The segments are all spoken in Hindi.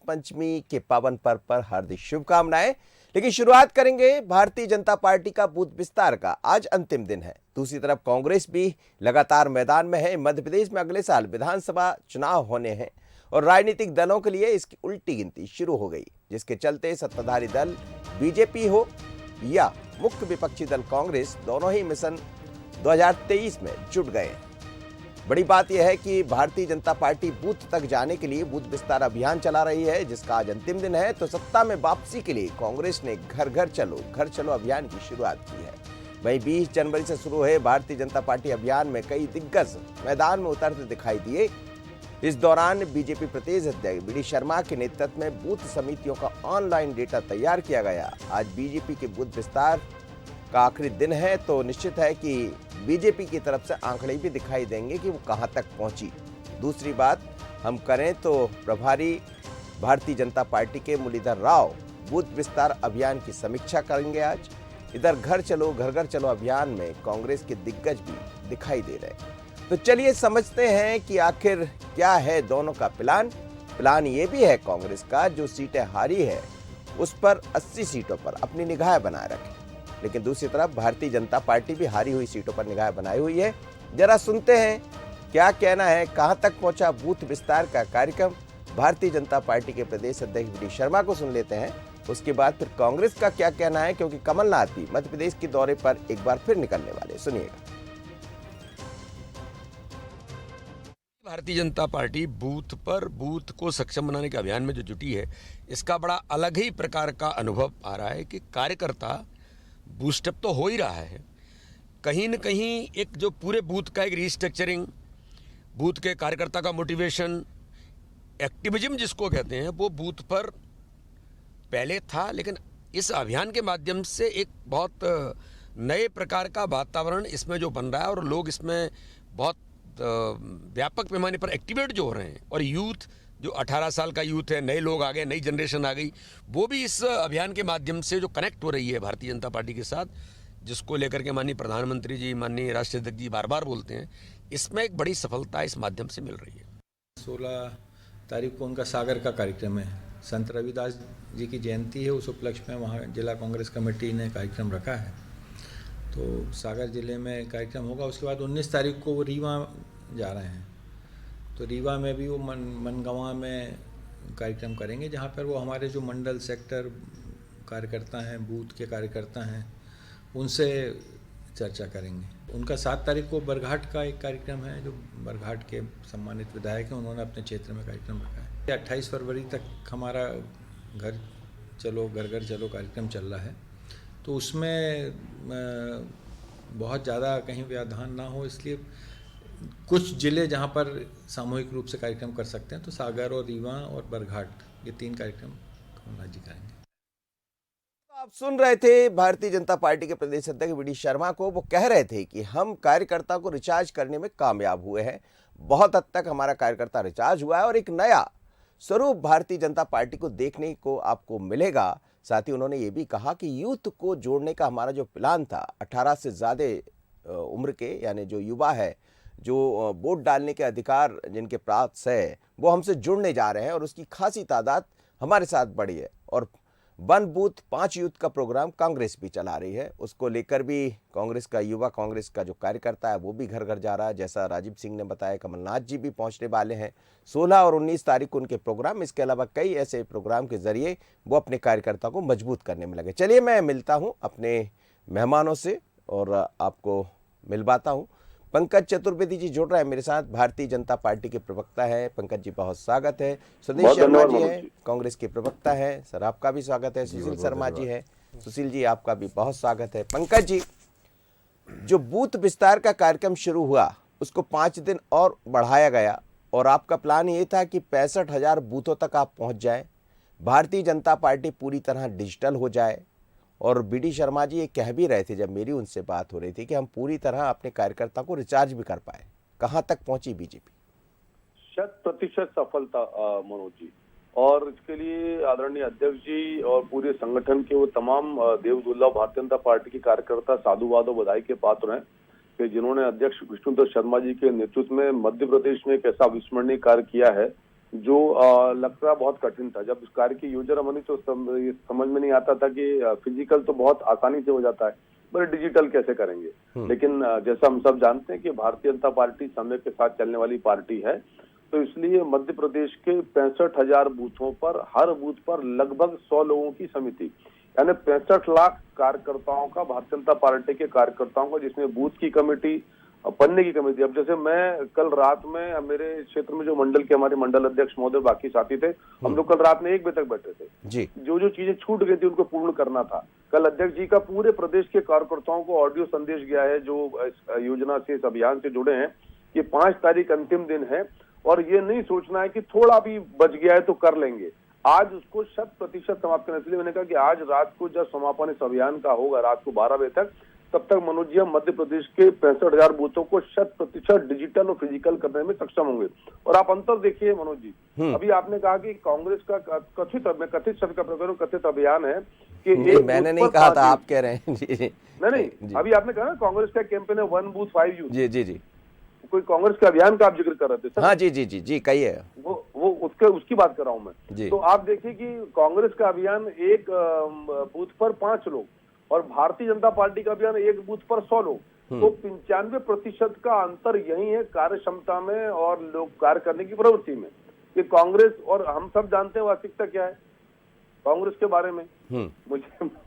पंचमी के पावन पर्व पर हार्दिक शुभकामनाएं। लेकिन शुरुआत करेंगे भारतीय जनता पार्टी का बूथ विस्तार का। आज अंतिम दिन है। दूसरी तरफ कांग्रेस भी लगातार मैदान में है। मध्य प्रदेश में अगले साल विधानसभा चुनाव होने हैं और राजनीतिक दलों के लिए इसकी उल्टी गिनती शुरू हो गई, जिसके चलते सत्ताधारी दल बीजेपी हो या मुख्य विपक्षी दल कांग्रेस, दोनों ही मिशन 2023 में जुट गए। बड़ी बात यह है कि भारतीय जनता पार्टी बूथ तक जाने के लिए बूथ विस्तार अभियान चला रही है, जिसका आज अंतिम दिन है। तो सत्ता में वापसी के लिए कांग्रेस ने घर घर चलो अभियान की शुरुआत की है। वहीं 20 जनवरी से शुरू हुए भारतीय जनता पार्टी अभियान में कई दिग्गज मैदान में उतरते दिखाई दिए। इस दौरान बीजेपी प्रदेश अध्यक्ष बी डी शर्मा के नेतृत्व में बूथ समितियों का ऑनलाइन डेटा तैयार किया गया। आज बीजेपी के बूथ विस्तार का आखिरी दिन है, तो निश्चित है कि बीजेपी की तरफ से आंकड़े भी दिखाई देंगे कि वो कहां तक पहुंची। दूसरी बात हम करें तो प्रभारी भारतीय जनता पार्टी के मुरलीधर राव बूथ विस्तार अभियान की समीक्षा करेंगे आज। इधर घर चलो अभियान में कांग्रेस के दिग्गज भी दिखाई दे रहे हैं। तो चलिए समझते हैं कि आखिर क्या है दोनों का प्लान ये भी है कांग्रेस का, जो सीटें हारी है उस पर 80 सीटों पर अपनी निगाह बनाए रखे। लेकिन दूसरी तरफ भारतीय जनता पार्टी भी हारी हुई सीटों पर निगाह बनाई हुई है। जरा सुनते हैं क्या कहना है, कहां तक पहुंचा बूथ विस्तार का कार्यक्रम। भारतीय जनता पार्टी के प्रदेश अध्यक्ष बी डी शर्मा को सुन लेते हैं, उसके बाद फिर कांग्रेस का क्या कहना है, क्योंकि कमलनाथ भी मध्य प्रदेश के दौरे पर एक बार फिर निकलने वाले। सुनिएगा। भारतीय जनता पार्टी बूथ को सक्षम बनाने के अभियान में जो जुटी है, इसका बड़ा अलग ही प्रकार का अनुभव आ रहा है कि कार्यकर्ता बूस्टअप तो हो ही रहा है। कहीं न कहीं एक जो पूरे बूथ का एक रीस्ट्रक्चरिंग, बूथ के कार्यकर्ता का मोटिवेशन, एक्टिविज्म जिसको कहते हैं, वो बूथ पर पहले था, लेकिन इस अभियान के माध्यम से एक बहुत नए प्रकार का वातावरण इसमें जो बन रहा है और लोग इसमें बहुत व्यापक पैमाने पर एक्टिवेट जो हो रहे हैं। और यूथ जो 18 साल का यूथ है, नए लोग आ गए, नई जनरेशन आ गई, वो भी इस अभियान के माध्यम से जो कनेक्ट हो रही है भारतीय जनता पार्टी के साथ, जिसको लेकर के माननीय प्रधानमंत्री जी, माननीय राष्ट्रीय अध्यक्ष जी बार बार बोलते हैं, इसमें एक बड़ी सफलता इस माध्यम से मिल रही है। 16 तारीख को उनका सागर का कार्यक्रम है, संत रविदास जी की जयंती है, उस उपलक्ष्य में वहाँ जिला कांग्रेस कमेटी ने कार्यक्रम रखा है। तो सागर जिले में कार्यक्रम होगा। उसके बाद 19 तारीख को वो रीवा जा रहे हैं, तो रीवा में भी वो मनगवां में कार्यक्रम करेंगे, जहाँ पर वो हमारे जो मंडल सेक्टर कार्यकर्ता हैं, बूथ के कार्यकर्ता हैं, उनसे चर्चा करेंगे। उनका 7 तारीख को बरघाट का एक कार्यक्रम है, जो बरघाट के सम्मानित विधायक हैं, उन्होंने अपने क्षेत्र में कार्यक्रम रखा है। 28 फरवरी तक हमारा घर घर चलो कार्यक्रम चल रहा है, तो उसमें बहुत ज़्यादा कहीं व्यवधान ना हो, इसलिए कुछ जिले जहां पर सामूहिक रूप से कार्यक्रम कर सकते हैं, तो सागर और रीवा और बरघाट, ये 3 कार्यक्रम कमलनाथ जी करेंगे। आप सुन रहे थे भारतीय जनता पार्टी के प्रदेश अध्यक्ष बी डी शर्मा को। वो कह रहे थे कि हम कार्यकर्ता को रिचार्ज करने में कामयाब हुए हैं, बहुत हद तक हमारा कार्यकर्ता रिचार्ज हुआ है और एक नया स्वरूप भारतीय जनता पार्टी को देखने को आपको मिलेगा। साथ ही उन्होंने ये भी कहा कि यूथ को जोड़ने का हमारा जो प्लान था, 18 से ज़्यादा उम्र के यानी जो युवा है, जो वोट डालने के अधिकार जिनके पास है, वो हमसे जुड़ने जा रहे हैं और उसकी खासी तादाद हमारे साथ बढ़ी है। और 1 बूथ 5 यूथ का प्रोग्राम कांग्रेस भी चला रही है, उसको लेकर भी कांग्रेस का युवा कांग्रेस का जो कार्यकर्ता है वो भी घर घर जा रहा है। जैसा राजीव सिंह ने बताया, कमलनाथ जी भी पहुंचने वाले हैं 16 और 19 तारीख को उनके प्रोग्राम। इसके अलावा कई ऐसे प्रोग्राम के जरिए वो अपने कार्यकर्ता को मजबूत करने में लगे। चलिए मैं मिलता हूँ अपने मेहमानों से और आपको मिलवाता हूँ। पंकज चतुर्वेदी जी जुड़ रहे हैं मेरे साथ, भारतीय जनता पार्टी के प्रवक्ता है। पंकज जी बहुत स्वागत है। सुनील शर्मा जी हैं, कांग्रेस के प्रवक्ता है, सर आपका भी स्वागत है। सुशील शर्मा जी हैं, सुशील जी आपका भी बहुत स्वागत है। पंकज जी, जो बूथ विस्तार का कार्यक्रम शुरू हुआ उसको 5 दिन और बढ़ाया गया और आपका प्लान ये था कि 65,000 बूथों तक आप पहुंच जाए, भारतीय जनता पार्टी पूरी तरह डिजिटल हो जाए। और बी डी शर्मा जी ये कह भी रहे थे, जब मेरी उनसे बात हो रही थी, कि हम पूरी तरह अपने कार्यकर्ता को रिचार्ज भी कर पाए। कहां तक पहुंची बीजेपी? 100% सफलता मनोज जी, और इसके लिए आदरणीय अध्यक्ष जी और पूरे संगठन के वो तमाम देवदुल्लभ भारतीय जनता पार्टी के कार्यकर्ता साधुवाद और बधाई के पात्र हैं कि जिन्होंने अध्यक्ष विष्णुदत्त शर्मा जी के नेतृत्व में मध्य प्रदेश में एक ऐसा अविस्मरणीय कार्य किया है जो लगता बहुत कठिन था। जब उस कार्य की योजना बनी तो ये समझ में नहीं आता था कि फिजिकल तो बहुत आसानी से हो जाता है, पर डिजिटल कैसे करेंगे। लेकिन जैसा हम सब जानते हैं कि भारतीय जनता पार्टी समय के साथ चलने वाली पार्टी है, तो इसलिए मध्य प्रदेश के 65,000 बूथों पर हर बूथ पर लगभग 100 लोगों की समिति, यानी 65 लाख कार्यकर्ताओं का, भारतीय जनता पार्टी के कार्यकर्ताओं का, जिसमें बूथ की कमेटी, पन्ने की कमेटी। अब जैसे मैं कल रात में मेरे क्षेत्र में जो मंडल के हमारे मंडल अध्यक्ष महोदय बाकी साथी थे, हम लोग कल रात में 1 बजे तक बैठे थे जी। जो चीजें छूट गई थी उनको पूर्ण करना था। कल अध्यक्ष जी का पूरे प्रदेश के कार्यकर्ताओं को ऑडियो संदेश गया है जो इस योजना से, इस अभियान से जुड़े हैं, कि 5 तारीख अंतिम दिन है और ये नहीं सोचना है कि थोड़ा भी बच गया है तो कर लेंगे। आज उसको 100% समाप्त करना। इसलिए मैंने कहा कि आज रात को जब समापन इस अभियान का होगा, रात को 12 बजे तक, तब तक मनोज जी हम मध्य प्रदेश के 65,000 बूथों को 100% डिजिटल और फिजिकल करने में सक्षम होंगे। और आप अंतर देखिए मनोज जी, अभी आपने कहा कि कांग्रेस का कथित शब्द का प्रयोग कथित अभियान है कि मैंने नहीं कहा था, आप कह रहे हैं। जी नहीं, अभी आपने कहा ना कांग्रेस का कैंपेन है 1 बूथ 5 यूथ। जी। कोई कांग्रेस के अभियान का आप जिक्र कर रहे थे। हाँ जी कहिए। वो उसकी बात कर रहा हूं मैं। तो आप देखिए कि कांग्रेस का अभियान एक बूथ पर 5 लोग और भारतीय जनता पार्टी का अभियान एक बूथ पर 100 लोग। तो 95% का अंतर यही है कार्य क्षमता में और लोग कार्य करने की प्रवृत्ति में, कि कांग्रेस, और हम सब जानते हैं वास्तविकता क्या है कांग्रेस के बारे में।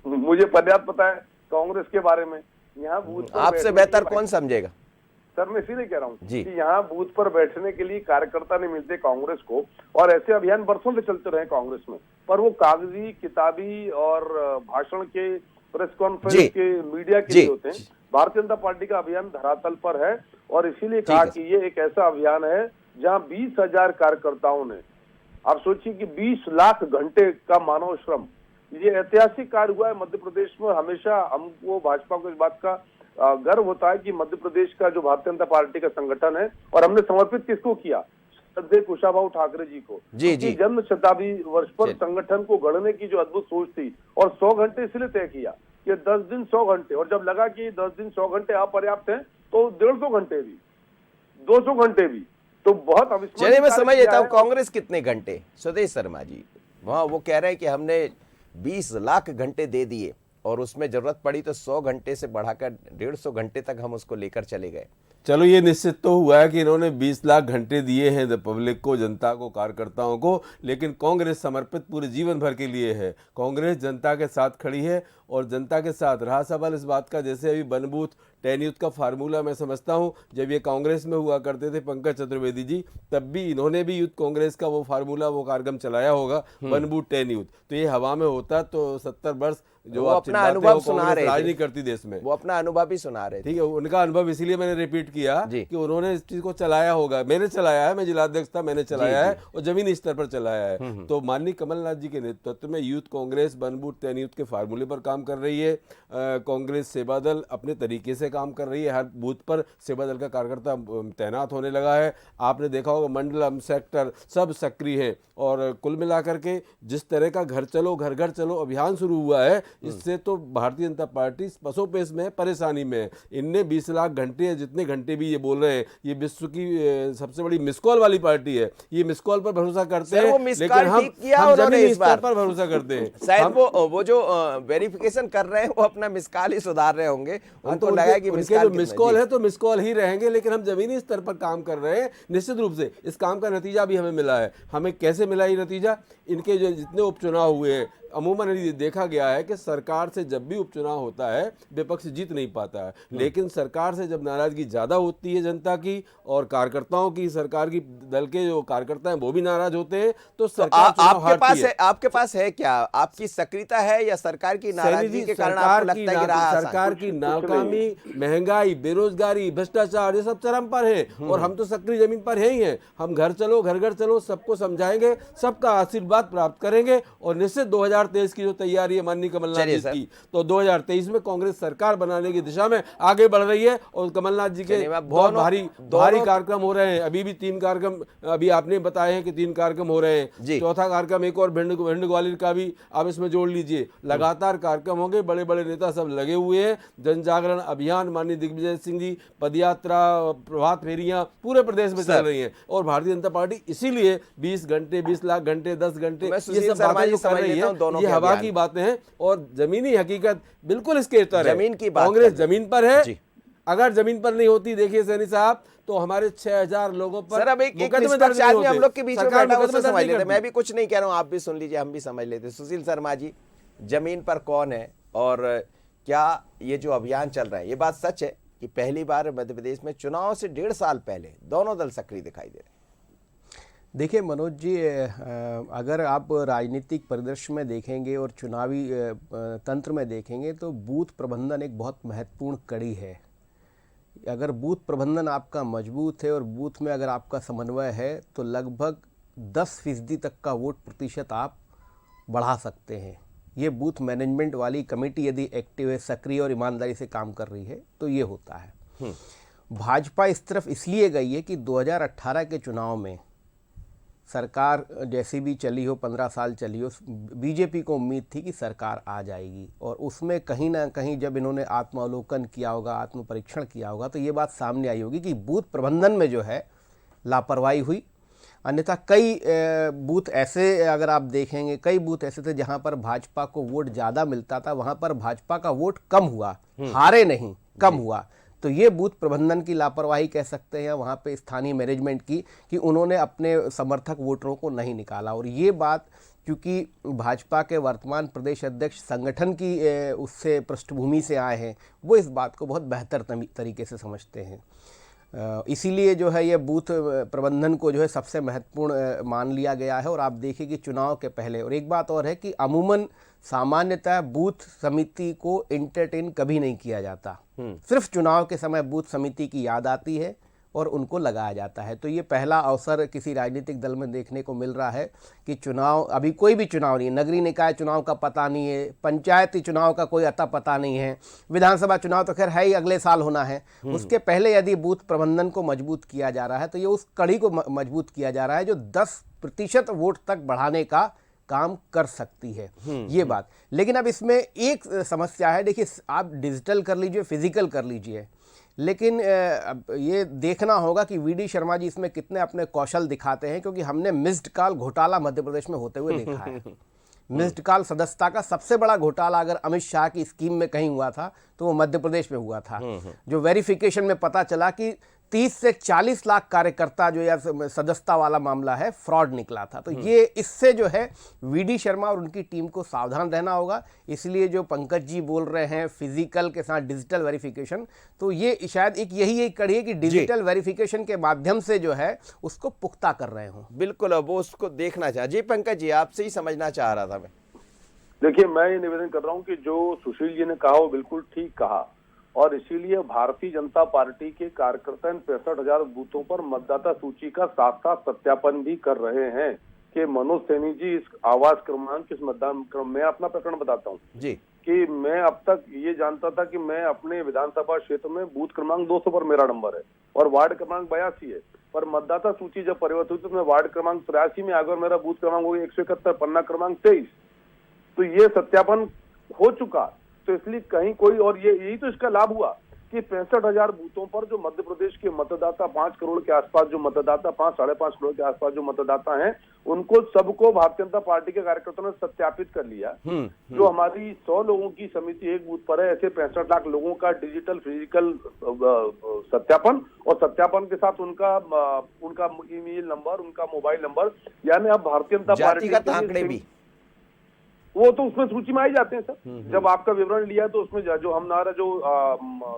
मुझे पर्याप्त पता है कांग्रेस के बारे में। यहाँ बूथ आपसे बेहतर कौन समझेगा सर, मैं इसीलिए कह रहा हूँ कि यहाँ बूथ पर बैठने के लिए कार्यकर्ता नहीं मिलते कांग्रेस को, और ऐसे अभियान बरसों से चलते रहे कांग्रेस में, पर वो कागजी, किताबी और भाषण के, प्रेस कॉन्फ्रेंस के, मीडिया के लिए होते हैं। भारतीय जनता पार्टी का अभियान धरातल पर है और इसीलिए कहा कि ये एक ऐसा अभियान है जहाँ 20,000 कार्यकर्ताओं ने, आप सोचिए कि 20 लाख घंटे का मानव श्रम, ये ऐतिहासिक कार्य हुआ है मध्य प्रदेश में। हमेशा हमको, भाजपा को इस बात का गर्व होता है कि मध्य प्रदेश का जो भारतीय जनता पार्टी का संगठन है, और हमने समर्पित किसको किया, श्रद्धेय कुशाभाऊ ठाकरे जी को। जी जन्म शताब्दी वर्ष पर संगठन को गढ़ने की जो अद्भुत सोच थी, और 100 घंटे इसलिए तय किया कि 10 दिन 100 घंटे, और जब लगा कि 10 दिन 100 घंटे अपर्याप्त हैं तो 150 घंटे भी, 200 घंटे भी, तो बहुत अविस्मरणीय। चलिए मैं समझ लेता हूँ कांग्रेस कितने घंटे। सुदेश शर्मा जी वहाँ वो कह रहे हैं कि हमने 20 लाख घंटे दे दिए और उसमें जरूरत पड़ी तो 100 घंटे से बढ़ाकर 150 घंटे तक हम उसको लेकर चले गए। चलो ये निश्चित तो हुआ है कि इन्होंने 20 लाख घंटे दिए हैं पब्लिक को, जनता को, कार्यकर्ताओं को, लेकिन कांग्रेस समर्पित पूरे जीवन भर के लिए है। कांग्रेस जनता के साथ खड़ी है और जनता के साथ। रहा सवाल इस बात का, जैसे अभी 1 बूथ 10 यूथ का फार्मूला मैं समझता हूं, जब ये कांग्रेस में हुआ करते थे पंकज चतुर्वेदी जी, तब भी इन्होंने भी यूथ कांग्रेस का वो फार्मूला, वो कार्यक्रम चलाया होगा 1 बूथ 10 यूथ। तो ये हवा में होता तो 70 वर्ष जो आप अपना अनुभव सुना रहे राज नहीं करती देश में, वो अपना अनुभव भी सुना रहे थे। ठीक है, उनका अनुभव इसीलिए मैंने रिपीट किया कि उन्होंने इस चीज को चलाया होगा। मैंने चलाया है, मैं जिलाध्यक्ष था, मैंने चलाया है और जमीनी स्तर पर चलाया है। तो माननीय कमलनाथ जी के नेतृत्व में यूथ कांग्रेस 1 बूथ 10 यूथ के फार्मूले पर काम कर रही है। कांग्रेस सेवा दल अपने तरीके से काम कर रही है। हर बूथ पर सेवा दल का कार्यकर्ता तैनात होने लगा है। आपने देखा होगा मंडलम, सेक्टर सब सक्रिय हैं। और कुल मिलाकर के जिस तरह का घर चलो घर घर चलो अभियान शुरू हुआ है, इससे तो भारतीय जनता पार्टी पसोपेश में, परेशानी में। इनने 20 लाख घंटे, जितने घंटे भी ये बोल रहे हैं, ये विश्व की सबसे बड़ी मिस कॉल वाली पार्टी है। ये मिस कॉल पर भरोसा करते हैं, लेकिन हम जमीनी स्तर पर भरोसा करते हैं। शायद वो जो वेरिफिकेशन कर रहे हैं वो अपना मिस कॉल ही सुधार रहे होंगे। उनको लगा कि मिस कॉल है तो मिस कॉल ही रहेंगे, लेकिन हम जमीनी स्तर पर काम कर रहे हैं। निश्चित रूप से इस काम का नतीजा भी हमें मिला है। हमें कैसे मिला ये नतीजा? इनके जो जितने उपचुनाव हुए हैं, अमूमन देखा गया है कि सरकार से जब भी उपचुनाव होता है विपक्ष जीत नहीं पाता है, लेकिन सरकार से जब नाराजगी ज्यादा होती है जनता की और कार्यकर्ताओं की, सरकार की दल के जो कार्यकर्ता हैं वो भी नाराज होते हैं, तो सरकार आपके पास है क्या? आपकी सक्रियता है या सरकार की नाराजगी के कारण आपको लगता है कि सरकार की नाकामी, महंगाई, बेरोजगारी, भ्रष्टाचार, ये सब चरम पर है और हम तो सक्रिय जमीन पर है ही हैं। हम घर चलो घर घर चलो सबको समझाएंगे, सबका आशीर्वाद प्राप्त करेंगे और निश्चित 2023 की जो तैयारी है माननीय कमलनाथ जी की, तो 2023 में कांग्रेस सरकार बनाने की दिशा में आगे बढ़ रही है और कमलनाथ जी के बहुत भारी कार्यक्रम हो रहे हैं। अभी भी 3 कार्यक्रम अभी आपने बताए हैं कि 3 कार्यक्रम हो रहे हैं, चौथा कार्यक्रम एक और भिंड ग्वालियर का भी आप इसमें जोड़ लीजिए। लगातार कार्यक्रम होंगे, बड़े बड़े नेता सब लगे हुए हैं। जन जागरण अभियान, माननीय दिग्विजय सिंह जी, पदयात्रा, प्रभात फेरियां पूरे प्रदेश में चल रही हैं और भारतीय जनता पार्टी इसीलिए 20 घंटे, 20 लाख घंटे, 10 घंटे ये सब बातें जो कर रही है, ये हवा की बातें हैं और जमीनी हकीकत बिल्कुल इसके उतर है। कांग्रेस जमीन पर है, अगर जमीन पर नहीं होती, देखिए सैनी साहब, तो हमारे 6000 लोगों पर सर अब एक निष्पक्ष आदमी हम लोग के बीच में बैठा उससे समझ लेते। मैं भी कुछ नहीं कह रहा हूं, आप भी सुन लीजिए, हम भी समझ लेते। सुशील शर्मा जी, जमीन पर कौन है और क्या ये जो अभियान चल रहा है, ये बात सच है कि पहली बार मध्य प्रदेश में चुनाव से 1.5 साल पहले दोनों दल सक्रिय दिखाई दे रहे हैं? देखिए मनोज जी, अगर आप राजनीतिक परिदृश्य में देखेंगे और चुनावी तंत्र में देखेंगे तो बूथ प्रबंधन एक बहुत महत्वपूर्ण कड़ी है। अगर बूथ प्रबंधन आपका मजबूत है और बूथ में अगर आपका समन्वय है तो लगभग 10% तक का वोट प्रतिशत आप बढ़ा सकते हैं। ये बूथ मैनेजमेंट वाली कमेटी यदि एक्टिव है, सक्रिय और ईमानदारी से काम कर रही है तो ये होता है। भाजपा इस तरफ इसलिए गई है कि 2018 के चुनाव में सरकार जैसी भी चली हो, 15 साल चली हो, बीजेपी को उम्मीद थी कि सरकार आ जाएगी और उसमें कहीं ना कहीं जब इन्होंने आत्मावलोकन किया होगा, आत्मपरीक्षण किया होगा, तो ये बात सामने आई होगी कि बूथ प्रबंधन में जो है लापरवाही हुई। अन्यथा कई बूथ ऐसे अगर आप देखेंगे, कई बूथ ऐसे थे जहां पर भाजपा को वोट ज़्यादा मिलता था, वहां पर भाजपा का वोट कम हुआ, हारे नहीं, कम हुआ। तो ये बूथ प्रबंधन की लापरवाही कह सकते हैं, वहाँ पे स्थानीय मैनेजमेंट की, कि उन्होंने अपने समर्थक वोटरों को नहीं निकाला। और ये बात क्योंकि भाजपा के वर्तमान प्रदेश अध्यक्ष संगठन की उससे पृष्ठभूमि से आए हैं, वो इस बात को बहुत बेहतर तरीके से समझते हैं। इसीलिए जो है ये बूथ प्रबंधन को जो है सबसे महत्वपूर्ण मान लिया गया है। और आप देखिए कि चुनाव के पहले, और एक बात और है कि अमूमन सामान्यतः बूथ समिति को एंटरटेन कभी नहीं किया जाता, सिर्फ चुनाव के समय बूथ समिति की याद आती है और उनको लगाया जाता है। तो ये पहला अवसर किसी राजनीतिक दल में देखने को मिल रहा है कि चुनाव, अभी कोई भी चुनाव नहीं है, नगरीय निकाय चुनाव का पता नहीं है, पंचायती चुनाव का कोई अता पता नहीं है, विधानसभा चुनाव तो खैर है ही, अगले साल होना है। उसके पहले यदि बूथ प्रबंधन को मजबूत किया जा रहा है तो ये उस कड़ी को मजबूत किया जा रहा है जो 10% वोट तक बढ़ाने का काम कर सकती है, ये बात। लेकिन अब इसमें एक समस्या है, देखिए आप डिजिटल कर लीजिए, फिजिकल कर लीजिए, लेकिन अब ये देखना होगा कि वीडी शर्मा जी इसमें कितने अपने कौशल दिखाते हैं, क्योंकि हमने मिस्ड कॉल घोटाला मध्य प्रदेश में होते हुए देखा है। मिस्ड कॉल सदस्यता का सबसे बड़ा घोटाला अगर अमित शाह की स्कीम में कहीं हुआ था तो वो मध्य प्रदेश में हुआ था। जो वेरिफिकेशन में पता चला कि 30 से 40 लाख कार्यकर्ता जो या सदस्यता वाला मामला है, फ्रॉड निकला था। तो ये इससे जो है वीडी शर्मा और उनकी टीम को सावधान रहना होगा। इसलिए जो पंकज जी बोल रहे हैं फिजिकल के साथ डिजिटल वेरिफिकेशन, तो ये शायद यही एक कड़ी है कि डिजिटल वेरिफिकेशन के माध्यम से जो है उसको पुख्ता कर रहे हो। बिल्कुल, अब वो उसको देखना चाह। जी पंकज जी, आपसे ही समझना चाह रहा था मैं। देखिए, मैं ये निवेदन कर रहा हूँ कि जो सुशील जी ने कहा वो बिल्कुल ठीक कहा, और इसीलिए भारतीय जनता पार्टी के कार्यकर्ता इन 65,000 बूथों पर मतदाता सूची का साथ साथ सत्यापन भी कर रहे हैं कि मनोज सैनी जी इस आवास क्रमांक, इस मतदान क्रम में अपना प्रकरण बताता हूँ जी, कि मैं अब तक ये जानता था कि मैं अपने विधानसभा क्षेत्र में बूथ क्रमांक 200 पर मेरा नंबर है और वार्ड क्रमांक 82 है, पर मतदाता सूची जब परिवर्तित हुई तो मैं वार्ड क्रमांक 83 में आ गया और मेरा बूथ क्रमांक हो गया 171, पन्ना क्रमांक 23। तो ये सत्यापन हो चुका। तो इसलिए कहीं कोई, और यही तो इसका लाभ हुआ कि 65,000 बूथों पर जो मध्य प्रदेश के मतदाता 5 करोड़ के आसपास जो मतदाता, 5-5.5 करोड़ के आसपास जो मतदाता हैं, उनको सबको भारतीय जनता पार्टी के कार्यकर्ताओं ने सत्यापित कर लिया। जो हमारी 100 लोगों की समिति एक बूथ पर है, ऐसे 65 लाख लोगों का डिजिटल फिजिकल सत्यापन, और सत्यापन के साथ उनका ईमेल नंबर, उनका मोबाइल नंबर, यानी अब भारतीय जनता पार्टी का आंकड़े भी वो तो उसमें सूची में आ ही जाते हैं सर। जब आपका विवरण लिया तो उसमें जो हमारा जो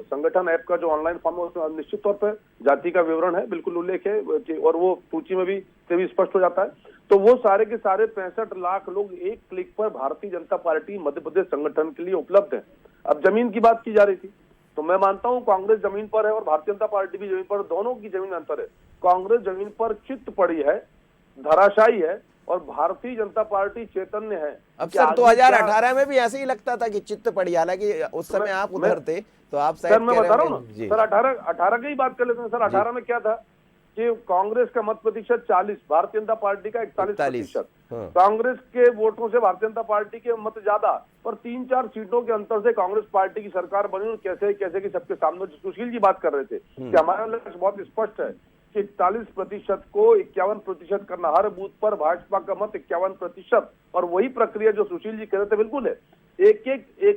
संगठन ऐप का जो ऑनलाइन फॉर्म है उसमें निश्चित तौर पर जाति का विवरण है, बिल्कुल उल्लेख है, और वो सूची में भी स्पष्ट हो जाता है। तो वो सारे के सारे 65 लाख लोग एक क्लिक पर भारतीय जनता पार्टी मध्य प्रदेश संगठन के लिए उपलब्ध है। अब जमीन की बात की जा रही थी, तो मैं मानता हूं कांग्रेस जमीन पर है और भारतीय जनता पार्टी भी जमीन पर, दोनों की जमीन अंतर है। कांग्रेस जमीन पर चित्त पड़ी है, धराशायी है, और भारतीय जनता पार्टी चैतन्य है। अब कि सर आदमी 2018 में भी ऐसे ही लगता था कि चित्त पड़ी, हालांकि उस समय आप उधर थे तो आप सर शायद मैं कह बता रहा रहे हूँ होंगे। ना जी सर, 18 की ही बात कर लेते हैं सर। 18 में क्या था कि कांग्रेस का मत प्रतिशत 40, भारतीय जनता पार्टी का 41%। हाँ। कांग्रेस के वोटों से भारतीय जनता पार्टी के मत ज्यादा, पर 3-4 सीटों के अंतर से कांग्रेस पार्टी की सरकार बनी। और कैसे कैसे कि सबके सामने सुशील जी बात कर रहे थे कि हमारा लक्ष्य बहुत स्पष्ट है कि 41% को 51% करना, हर बूथ पर भाजपा का मत 51%। और वही प्रक्रिया जो सुशील जी कह रहे थे बिल्कुल है। एक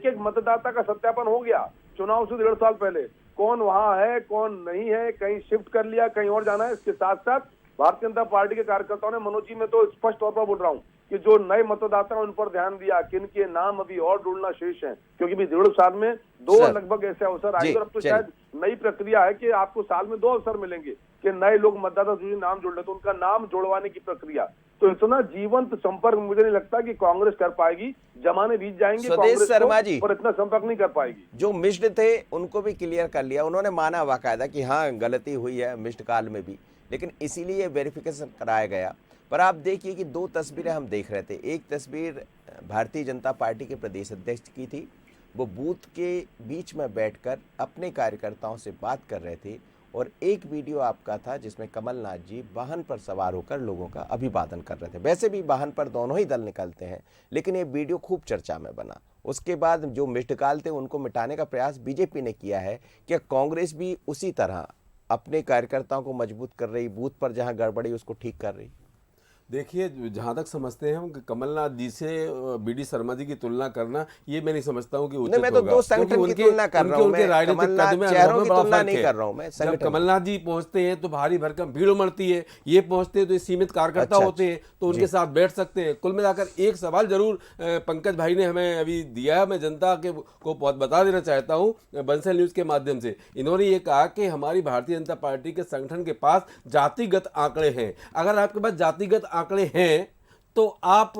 एक मतदाता का सत्यापन हो गया चुनाव से 1.5 साल पहले, कौन वहां है कौन नहीं है, कहीं शिफ्ट कर लिया, कहीं और जाना है। इसके साथ साथ भारतीय जनता पार्टी के कार्यकर्ताओं ने, मनोज जी मैं तो स्पष्ट तौर पर बोल रहा हूं कि जो नए मतदाता हैं उन पर ध्यान दिया, किन के नाम अभी और ढूंढना शेष है, क्योंकि भी 1.5 साल में 2 सर। लगभग ऐसे अवसर जी, आएंगे। और अब तो चलिए। शायद नई प्रक्रिया है कि आपको साल में 2 अवसर मिलेंगे कि नए लोग मतदाता सूची नाम जोड़ ले, तो उनका नाम जोड़वाने की प्रक्रिया। तो इतना जीवंत संपर्क मुझे नहीं लगता कि कांग्रेस कर पाएगी। जमाने बीत जाएंगे स्वदेश कांग्रेस को, शर्मा जी। और इतना संपर्क नहीं कर पाएगी। जो मिस्ड थे उनको भी क्लियर कर लिया, उन्होंने माना बाकायदा कि हाँ गलती हुई है मिस्ड कॉल में भी, लेकिन इसीलिए वेरिफिकेशन कराया गया। पर आप देखिए कि 2 तस्वीरें हम देख रहे थे। एक तस्वीर भारतीय जनता पार्टी के प्रदेश अध्यक्ष की थी, वो बूथ के बीच में बैठकर अपने कार्यकर्ताओं से बात कर रहे थे, और एक वीडियो आपका था जिसमें कमलनाथ जी वाहन पर सवार होकर लोगों का अभिवादन कर रहे थे। वैसे भी वाहन पर दोनों ही दल निकलते हैं, लेकिन ये वीडियो खूब चर्चा में बना। उसके बाद जो मिस्ड कॉल थे उनको मिटाने का प्रयास बीजेपी ने किया है। क्या कांग्रेस भी उसी तरह अपने कार्यकर्ताओं को मजबूत कर रही, बूथ पर जहां गड़बड़ी उसको ठीक कर रही? देखिए, जहाँ तक समझते हैं हम कि कमलनाथ जी से बीडी शर्मा जी की तुलना करना, ये मैं नहीं समझता हूँ कि उचित नहीं, मैं तो होगा। 2 संगठन क्योंकि की तुलना कर रहा हूं, उनके मैं राजनीतिक कमलनाथ कद में चेहरों अनुभव की में बड़ा तुलना फर्क नहीं है। कर रहा हूं मैं, जब संगठन कमलनाथ जी पहुंचते हैं तो भारी भरकम भीड़ उमड़ती है, ये पहुंचते हैं तो ये सीमित कार्यकर्ता अच्छा, होते हैं तो उनके साथ बैठ सकते हैं। कुल मिलाकर एक सवाल जरूर पंकज भाई ने हमें अभी दिया है, मैं जनता के को बहुत बता देना चाहता हूँ बंसल न्यूज के माध्यम से। इन्होंने ये कहा कि हमारी भारतीय जनता पार्टी के संगठन के पास जातिगत आंकड़े हैं। अगर आपके पास जातिगत आंकड़े हैं तो आप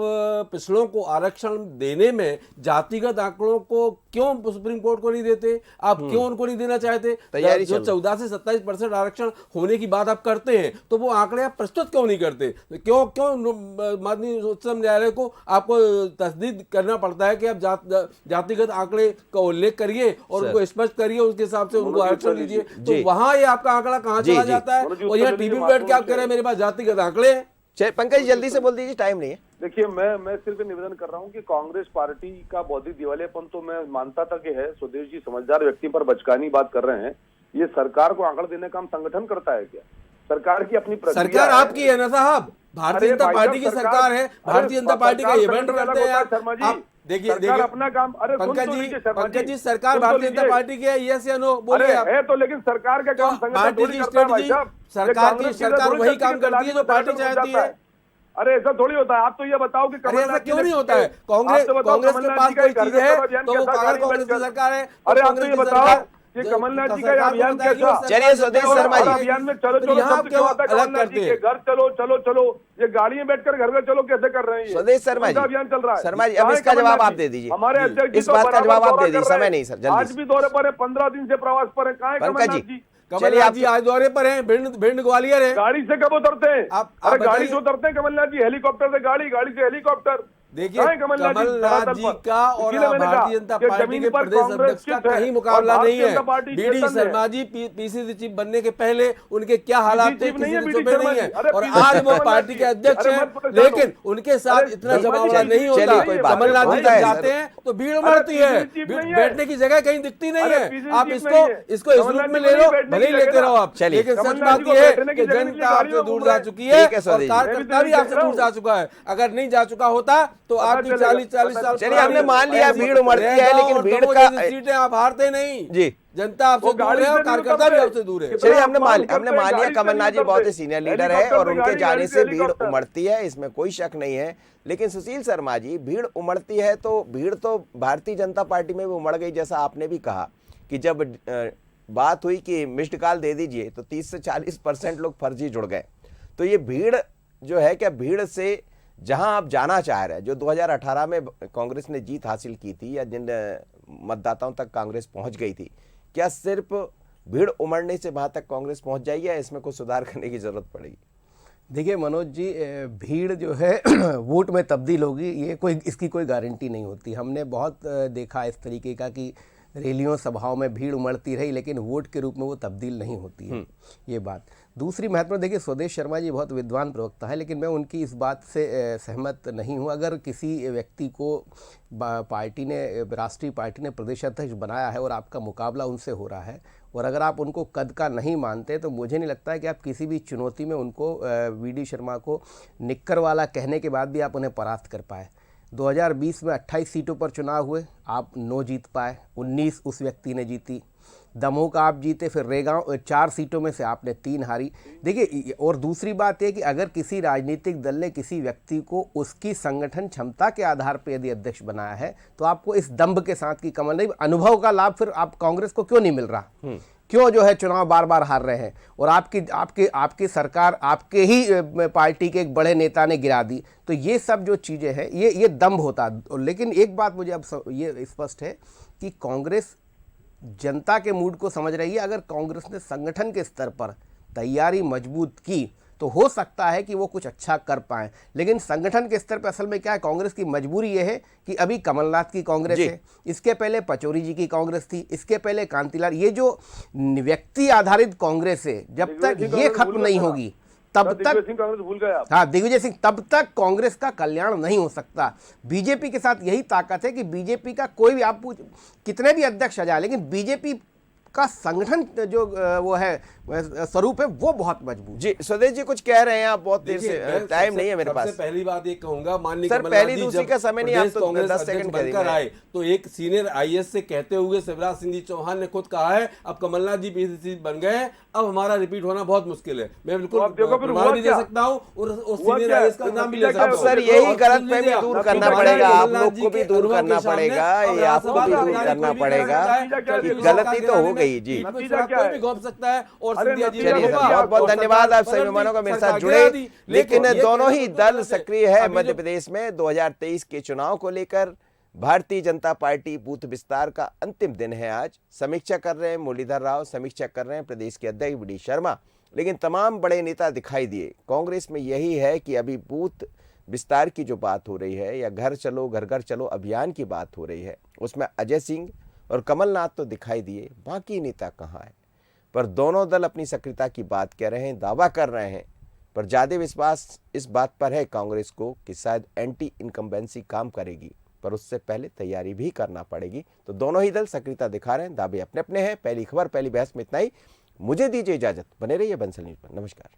पिछड़ों को आरक्षण देने में जातिगत आंकड़ों को क्यों सुप्रीम कोर्ट को नहीं देते? आप क्यों उनको नहीं देना चाहते? तैयारी जो 14 से 27% आरक्षण होने की बात आप करते हैं, तो वो आंकड़े आप प्रस्तुत क्यों नहीं करते? क्यों माननीय उच्चतम न्यायालय को आपको तस्दीद करना पड़ता है कि आप जातिगत आंकड़े का उल्लेख करिए और उनको स्पष्ट करिए, उसके हिसाब से उनको आरक्षण दीजिए? तो वहां ये आपका आंकड़ा कहाँ चला जाता है? और यहाँ टीवी पे बैठ के आप कह रहे हैं मेरे पास जातिगत आंकड़े हैं। पंकज जी जल्दी से बोल दीजिए, टाइम नहीं है। देखिए मैं सिर्फ निवेदन कर रहा हूं कि कांग्रेस पार्टी का बौद्धिक दिवालियापन तो मैं मानता था कि है। स्वदेश जी समझदार व्यक्ति पर बचकानी बात कर रहे हैं। ये सरकार को आंकड़ा देने का काम संगठन करता है क्या? सरकार की अपनी प्रक्रिया सरकार है। आपकी है ना साहब, भारतीय जनता पार्टी की सरकार है। भारतीय जनता पार्टी का इवेंट करते हैं आप। देखिए अपना काम। अरे पंकज जी सरकार भारतीय जनता पार्टी की है, यस या नो बोलिए आप। है तो, लेकिन सरकार का काम पार्टी की स्ट्रेटजी, सरकार वही काम करती है जो पार्टी चाहती है। अरे ऐसा थोड़ी होता है। आप तो ये बताओ कि ऐसा क्यों नहीं होता है? कांग्रेस के पास कोई चीज है तो वो कांग्रेस की सरकार है। अरे आप तो ये बताओ कि कमलनाथ जी का अभियान कैसा? चलिए स्वदेश शर्मा जी, अभियान में चलो चलो शब्द क्यों आता है कमलनाथ जी के? घर चलो चलो चलो, ये गाड़ी में बैठकर घर में चलो कैसे कर रहे हैं? स्वदेश शर्मा जी, अभियान चल रहा है। शर्मा जी अब इसका जवाब आप दे दीजिए। हमारे अध्यक्ष इस बात का जवाब आप दे दीजिए, समय नहीं सर, जल्दी आज भी दौरे पर है, 15 दिन से प्रवास पर है। कहाँ है कमलनाथ जी? कमलनाथ जी आज दौरे पर हैं, भिंड ग्वालियर है। गाड़ी से कब उतरते हैं? अरे गाड़ी से उतरते हैं कमलनाथ जी, हेलीकॉप्टर से गाड़ी, गाड़ी से हेलीकॉप्टर। देखिए कमलनाथ जी का और भारतीय जनता पार्टी के प्रदेश अध्यक्ष का कहीं मुकाबला नहीं है। BD Sharma ji PCC chief बनने के पहले उनके क्या हालात थे किसी ने छुपे नहीं है, और आज वो पार्टी के अध्यक्ष हैं, लेकिन उनके साथ इतना जमावड़ा नहीं होता। कमलनाथ जी जाते हैं तो भीड़ उमड़ती है, बैठने की जगह कहीं दिखती नहीं है। आप इसको इस रूप में ले लो, भले ही लेते रहो आप, लेकिन सच बात यह है कि जनता आपसे दूर जा चुकी है और कार्यकर्ता भी आपसे दूर जा चुका है। अगर नहीं जा चुका होता तो आपकी 40 साल, चलिए हमने मान लिया भीड़ उमड़ती है, लेकिन भीड़ का सीटें आप हारते नहीं जी, जनता आपसे दूर है और कार्यकर्ता भी आपसे दूर है। चलिए हमने मान लिया कमलनाथ जी बहुत ही सीनियर लीडर है और उनके जाने से भीड़ उमड़ती है, इसमें कोई शक नहीं है। लेकिन सुशील शर्मा जी, भीड़ उमड़ती है तो भीड़ तो भारतीय जनता पार्टी में भी उमड़ गई, जैसा आपने भी कहा कि जब बात हुई कि मिस्ड कॉल दे दीजिए तो 30 से 40% लोग फर्जी जुड़ गए। तो ये भीड़ जो है, क्या भीड़ से जहां आप जाना चाह रहे हैं, जो 2018 में कांग्रेस ने जीत हासिल की थी या जिन मतदाताओं तक कांग्रेस पहुंच गई थी, क्या सिर्फ भीड़ उमड़ने से वहां तक कांग्रेस पहुंच जाएगी या इसमें कुछ सुधार करने की जरूरत पड़ेगी? देखिए मनोज जी, भीड़ जो है वोट में तब्दील होगी, ये इसकी कोई गारंटी नहीं होती। हमने बहुत देखा इस तरीके का कि रैलियों सभाओं में भीड़ उमड़ती रही, लेकिन वोट के रूप में वो तब्दील नहीं होती है, ये बात। दूसरी महत्वपूर्ण, देखिए स्वदेश शर्मा जी बहुत विद्वान प्रवक्ता है, लेकिन मैं उनकी इस बात से सहमत नहीं हूँ। अगर किसी व्यक्ति को पार्टी ने, राष्ट्रीय पार्टी ने प्रदेश अध्यक्ष बनाया है और आपका मुकाबला उनसे हो रहा है, और अगर आप उनको कद का नहीं मानते, तो मुझे नहीं लगता है कि आप किसी भी चुनौती में उनको, वी.डी. शर्मा को निक्कर वाला कहने के बाद भी आप उन्हें परास्त कर पाए। 2020 में 28 सीटों पर चुनाव हुए, आप 9 जीत पाए, 19 उस व्यक्ति ने जीती। दमोह का आप जीते, फिर रेगांव 4 सीटों में से आपने 3 हारी। देखिए, और दूसरी बात यह कि अगर किसी राजनीतिक दल ने किसी व्यक्ति को उसकी संगठन क्षमता के आधार पर यदि अध्यक्ष बनाया है, तो आपको इस दंभ के साथ की कमल नहीं, अनुभव का लाभ फिर आप कांग्रेस को क्यों नहीं मिल रहा, क्यों जो है चुनाव बार बार हार रहे हैं, और आपकी सरकार आपके ही पार्टी के एक बड़े नेता ने गिरा दी। तो ये सब जो चीज़ें हैं, ये दंभ होता। लेकिन एक बात मुझे अब ये स्पष्ट है कि कांग्रेस जनता के मूड को समझ रही है। अगर कांग्रेस ने संगठन के स्तर पर तैयारी मजबूत की, तो हो सकता है कि वो कुछ अच्छा कर पाए। लेकिन संगठन के स्तर पर असल में क्या है, कांग्रेस की मजबूरी ये है कि अभी कमलनाथ की कांग्रेस है, इसके पहले पचौरी जी की कांग्रेस थी, इसके पहले कांतिलाल, ये जो व्यक्ति आधारित कांग्रेस है, जब तक ये खत्म नहीं होगी तब तक कांग्रेस भूल गए आप। हाँ, दिग्विजय सिंह, तब तक कांग्रेस का कल्याण नहीं हो सकता। बीजेपी के साथ यही ताकत है कि बीजेपी का कोई भी, आप कितने भी अध्यक्ष आ जाए, लेकिन बीजेपी का संगठन जो वो है, स्वरूप है, वो बहुत मजबूत। जी स्वदेश जी कुछ कह रहे हैं आप, बहुत देर से, टाइम नहीं है मेरे पास। पहली बात ये कहूंगा, माननीय सर पहली दूसरी का समय नहीं, आप तो कांग्रेस 10 सेकंड बनकर आए, तो एक सीनियर आईएएस से कहते हुए शिवराज सिंह जी चौहान ने खुद कहा है, अब कमलनाथ जी पीसीसी बन गए हैं, अब हमारा रिपीट होना बहुत मुश्किल है। मैं बिल्कुल प्रमाण भी दे सकता हूँ और सीनियर आईएएस का नाम भी ले सकता हूँ। सर यही गलतफहमी दूर करना पड़ेगा, आप लोग को भी दूर करना पड़ेगा, ये आपको भी दूर करना पड़ेगा कि गलती तो हो गई। जी कोई भी घोप सकता है। और चलिए बहुत बहुत धन्यवाद आप सभी मेहमानों का मेरे साथ जुड़े। लेकिन दोनों ही दल सक्रिय है मध्य प्रदेश में 2023 के चुनाव को लेकर। भारतीय जनता पार्टी बूथ विस्तार का अंतिम दिन है आज। समीक्षा कर रहे हैं मुरलीधर राव, समीक्षा कर रहे हैं प्रदेश के अध्यक्ष वी.डी. शर्मा, लेकिन तमाम बड़े नेता दिखाई दिए। कांग्रेस में यही है कि अभी बूथ विस्तार की जो बात हो रही है, या घर चलो घर घर चलो अभियान की बात हो रही है, उसमें अजय सिंह और कमलनाथ तो दिखाई दिए, बाकी नेता कहाँ है। पर दोनों दल अपनी सक्रियता की बात कह रहे हैं, दावा कर रहे हैं, पर ज्यादा विश्वास इस बात पर है कांग्रेस को कि शायद एंटी इनकम्बेंसी काम करेगी, पर उससे पहले तैयारी भी करना पड़ेगी। तो दोनों ही दल सक्रियता दिखा रहे हैं, दावे अपने अपने हैं। पहली खबर पहली बहस में इतना ही। मुझे दीजिए इजाजत, बने रहिए बंसल न्यूज पर। नमस्कार।